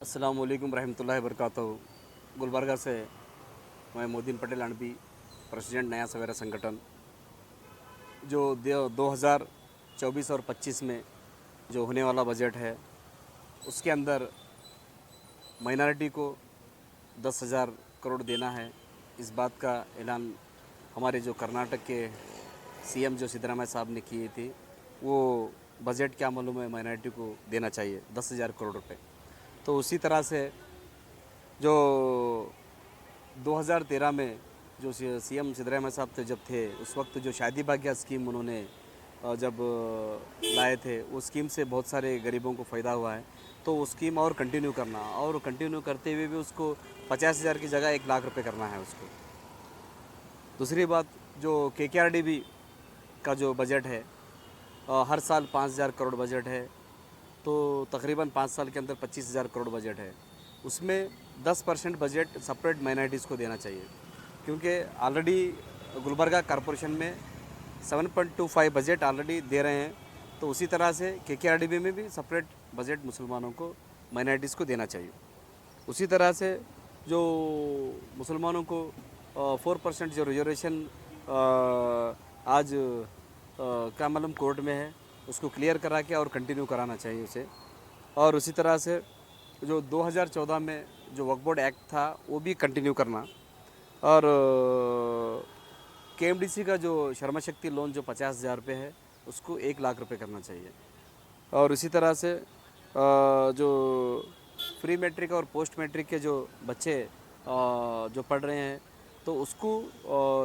अस्सलाम वालेकुम रहमतुल्लाहि वबरकातुहू। गुलबर्गा से मैं मोदीन पटेल अनबी, प्रेसिडेंट नया सवेरा संगठन। जो 2024 और 25 में जो होने वाला बजट है उसके अंदर माइनॉरिटी को 10,000 करोड़ देना है। इस बात का ऐलान हमारे जो कर्नाटक के सीएम जो सिद्धरामैया साहब ने किए थे, वो बजट क्या मालूम है माइनॉरिटी को देना चाहिए 10,000 करोड़ रुपए। तो उसी तरह से जो 2013 में जो सीएम सिद्धरामैया साहब थे जब थे, उस वक्त जो शादी भाग्य स्कीम उन्होंने जब लाए थे, उस स्कीम से बहुत सारे गरीबों को फ़ायदा हुआ है। तो वो स्कीम और कंटिन्यू करना, और कंटिन्यू करते हुए भी उसको 50,000 की जगह 1 लाख रुपए करना है उसको। दूसरी बात, जो केकेआरडीबी का जो बजट है, हर साल 5,000 करोड़ बजट है, तो तकरीबन 5 साल के अंदर 25,000 करोड़ बजट है। उसमें 10% बजट सेपरेट माइनॉरिटीज़ को देना चाहिए, क्योंकि ऑलरेडी गुलबर्गा कॉरपोरेशन में 7.25 बजट ऑलरेडी दे रहे हैं। तो उसी तरह से केकेआरडीबी में भी सेपरेट बजट मुसलमानों को, माइनॉरिटीज़ को देना चाहिए। उसी तरह से जो मुसलमानों को 4% जो रिजर्वेशन आज क्या मालूम कोर्ट में है, उसको क्लियर करा के और कंटिन्यू कराना चाहिए उसे। और उसी तरह से जो 2014 में जो वक्फ बोर्ड एक्ट था वो भी कंटिन्यू करना। और केएमडीसी का जो शर्मा शक्ति लोन जो 50,000 रुपये है, उसको 1 लाख रुपए करना चाहिए। और इसी तरह से जो प्री मैट्रिक और पोस्ट मैट्रिक के जो बच्चे जो पढ़ रहे हैं, तो उसको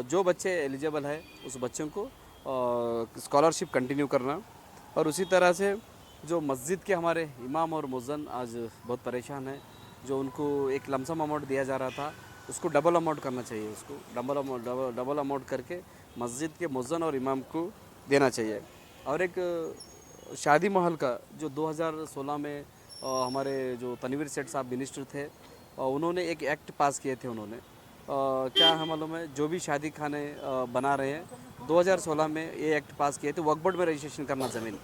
जो बच्चे एलिजिबल है उस बच्चों को स्कॉलरशिप कंटिन्यू करना। और उसी तरह से जो मस्जिद के हमारे इमाम और मुअज्जिन आज बहुत परेशान हैं, जो उनको एक लमसम अमाउंट दिया जा रहा था, उसको डबल अमाउंट करना चाहिए। उसको डबल अमाउंट करके मस्जिद के मुअज्जिन और इमाम को देना चाहिए। और एक शादी महल का जो 2016 में हमारे जो तनवीर सेठ साहब मिनिस्टर थे, उन्होंने एक एक्ट पास किए थे। उन्होंने क्या है मालूम है, जो भी शादी खाने बना रहे हैं, 2016 में ये एक्ट पास किए थे, वक्फ बोर्ड में रजिस्ट्रेशन करना ज़मीन।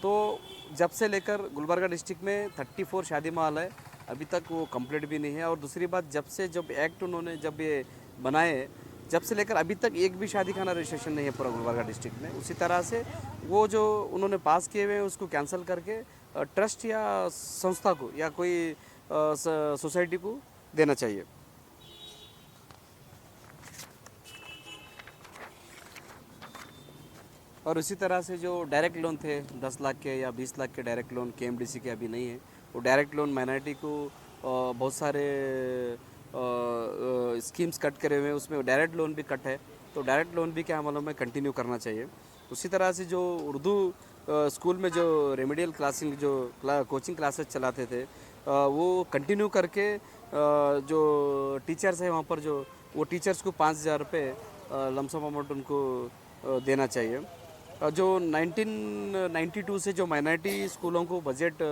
तो जब से लेकर गुलबर्गा डिस्ट्रिक्ट में 34 शादी महल है, अभी तक वो कंप्लीट भी नहीं है। और दूसरी बात, जब एक्ट उन्होंने जब ये बनाए, जब से लेकर अभी तक एक भी शादी खाना रजिस्ट्रेशन नहीं है पूरा गुलबर्गा डिस्ट्रिक्ट में। उसी तरह से वो जो उन्होंने पास किए हुए हैं उसको कैंसिल करके ट्रस्ट या संस्था को या कोई सोसाइटी को देना चाहिए। और इसी तरह से जो डायरेक्ट लोन थे 10 लाख के या 20 लाख के डायरेक्ट लोन केएमडीसी के अभी नहीं है। वो डायरेक्ट लोन माइनॉरिटी को बहुत सारे स्कीम्स कट करे हुए हैं, उसमें डायरेक्ट लोन भी कट है। तो डायरेक्ट लोन भी क्या मालूम है कंटिन्यू करना चाहिए। उसी तरह से जो उर्दू स्कूल में जो रेमेडियल क्लासिंग जो कोचिंग क्लासेस चलाते थे, वो कंटिन्यू करके जो टीचर्स हैं वहाँ पर, जो वो टीचर्स को 5,000 रुपये लमसम अमाउंट उनको देना चाहिए। जो 1992 से जो माइनॉरिटी स्कूलों को बजट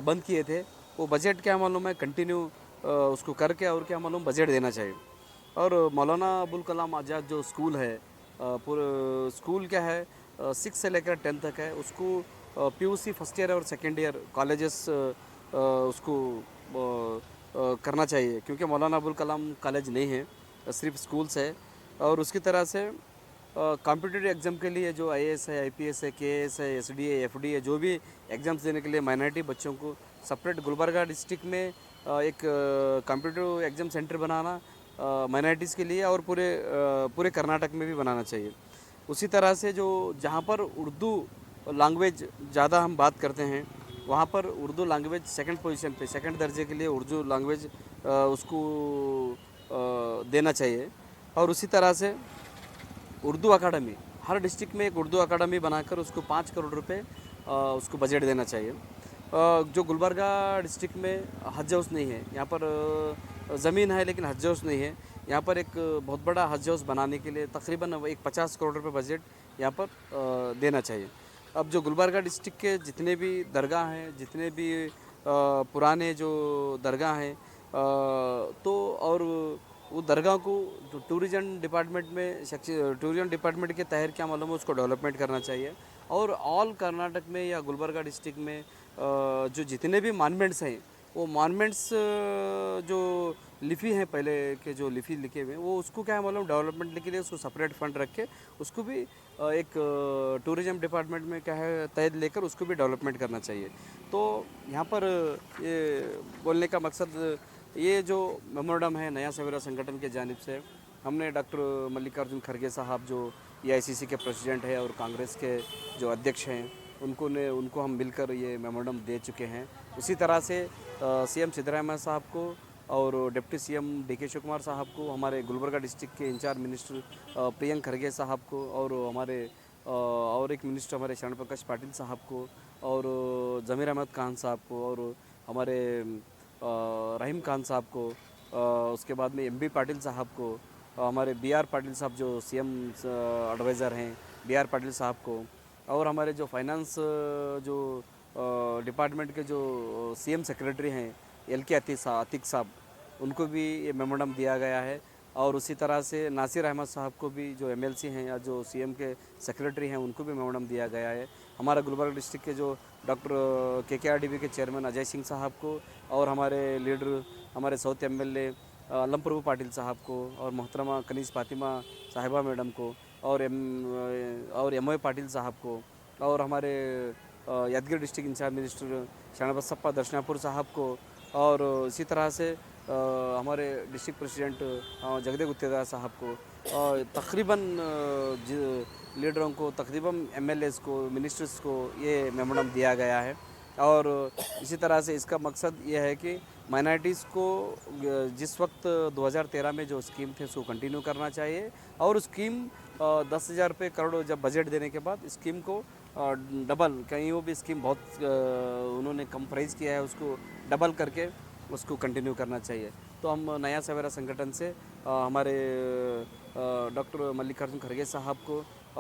बंद किए थे, वो बजट क्या मालूम है कंटिन्यू उसको करके और क्या मालूम बजट देना चाहिए। और मौलाना अबुल कलाम आज़ाद जो स्कूल है, पूरा स्कूल क्या है 6 से लेकर 10 तक है, उसको पीयूसी फर्स्ट ईयर और सेकेंड ईयर कॉलेजेस उसको करना चाहिए, क्योंकि मौलाना अबुल कलाम कॉलेज नहीं है, सिर्फ स्कूल्स है। और उसकी तरह से कॉम्पिटिटिव एग्ज़ाम के लिए जो आईएएस है, आईपीएस है, केएएस है, एसडीए, एफडीए, जो भी एग्ज़ाम्स देने के लिए माइनॉरिटी बच्चों को सेपरेट गुलबर्गा डिस्ट्रिक्ट में एक कॉम्पिटिटिव एग्ज़ाम सेंटर बनाना माइनॉरिटीज़ के लिए, और पूरे कर्नाटक में भी बनाना चाहिए। उसी तरह से जो जहाँ पर उर्दू लैंग्वेज ज़्यादा हम बात करते हैं, वहाँ पर उर्दू लैंग्वेज सेकंड पोजीशन पे, सेकंड दर्जे के लिए उर्दू लैंग्वेज उसको देना चाहिए। और उसी तरह से उर्दू अकाडमी, हर डिस्ट्रिक्ट में एक उर्दू अकाडमी बनाकर उसको 5 करोड़ रुपए उसको बजट देना चाहिए। जो गुलबर्गा डिस्ट्रिक्ट में हज हाउस नहीं है, यहाँ पर ज़मीन है लेकिन हज हाउस नहीं है। यहाँ पर एक बहुत बड़ा हज हाउस बनाने के लिए तकरीबन एक 50 करोड़ रुपए बजट यहाँ पर देना चाहिए। अब जो गुलबर्गा डिस्ट्रिक्ट के जितने भी दरगाह हैं, जितने भी पुराने जो दरगाह हैं, तो और वो दरगाह को जो टूरिज़म डिपार्टमेंट में टूरिज़म डिपार्टमेंट के तहत क्या मालूम है उसको डेवलपमेंट करना चाहिए। और ऑल कर्नाटक में या गुलबर्गा डिस्ट्रिक्ट में जो जितने भी मॉन्यूमेंट्स हैं वो मॉन्यूमेंट्स जो लिपि हैं पहले के जो लिपि लिखे हुए हैं वो उसको क्या है मालूम डेवलपमेंट के लिए उसको सेपरेट फंड रख के उसको भी एक टूरिज्म डिपार्टमेंट में क्या है तहत लेकर उसको भी डेवलपमेंट करना चाहिए। तो यहाँ पर ये बोलने का मकसद ये जो मेमोरेंडम है नया सवेरा संगठन के जानिब से हमने डॉक्टर मल्लिकार्जुन खड़गे साहब जो एआईसीसी के प्रेसिडेंट है और कांग्रेस के जो अध्यक्ष हैं उनको हम मिलकर ये मेमोरेंडम दे चुके हैं। उसी तरह से सीएम सिद्धरामैया साहब को और डिप्टी सीएम डीके शिव कुमार साहब को, हमारे गुलबर्गा डिस्ट्रिक्ट के इंचार्ज मिनिस्टर प्रियंक खड़गे साहब को और हमारे और एक मिनिस्टर हमारे शरण प्रकाश पाटिल साहब को और ज़मीर अहमद खान साहब को और हमारे रहीम खान साहब को, उसके बाद में एमबी पाटिल साहब को, हमारे बीआर पाटिल साहब जो सीएम एडवाइज़र हैं बीआर पाटिल साहब को, और हमारे जो फाइनेंस जो डिपार्टमेंट के जो सीएम सेक्रेटरी हैं एलके अतीक साहब उनको भी ये मेमोरेंडम दिया गया है। और उसी तरह से नासिर अहमद साहब को भी जो एमएलसी हैं या जो सीएम के सेक्रेटरी हैं उनको भी मेमोरेंडम दिया गया है। हमारा गुलबर्गा डिस्ट्रिक्ट के जो डॉक्टर केकेआरडीबी के चेयरमैन अजय सिंह साहब को और हमारे लीडर हमारे साउथ एमएलए अलम प्रभु पाटिल साहब को और मोहतरमा कनीज़ फातिमा साहिबा मैडम को और एमओए पाटिल साहब को और हमारे यादगिरी डिस्ट्रिक्ट इंचार्ज मिनिस्टर शरणबसप्पा दर्शनापुर साहब को और इसी तरह से हमारे डिस्ट्रिक्ट प्रेसिडेंट जगदे गुत्तेदार साहब को और तकरीबन लीडरों को तकरीबन एमएलएस को मिनिस्टर्स को ये मेमोरेंडम दिया गया है। और इसी तरह से इसका मकसद ये है कि माइनॉरिटीज़ को जिस वक्त 2013 में जो स्कीम थे उसको कंटिन्यू करना चाहिए और स्कीम 10,000 रुपये करोड़ जब बजट देने के बाद स्कीम को डबल कहीं वो भी स्कीम बहुत उन्होंने कम प्राइस किया है उसको डबल करके उसको कंटिन्यू करना चाहिए। तो हम नया सवेरा संगठन से हमारे डॉक्टर मल्लिकार्जुन खड़गे साहब को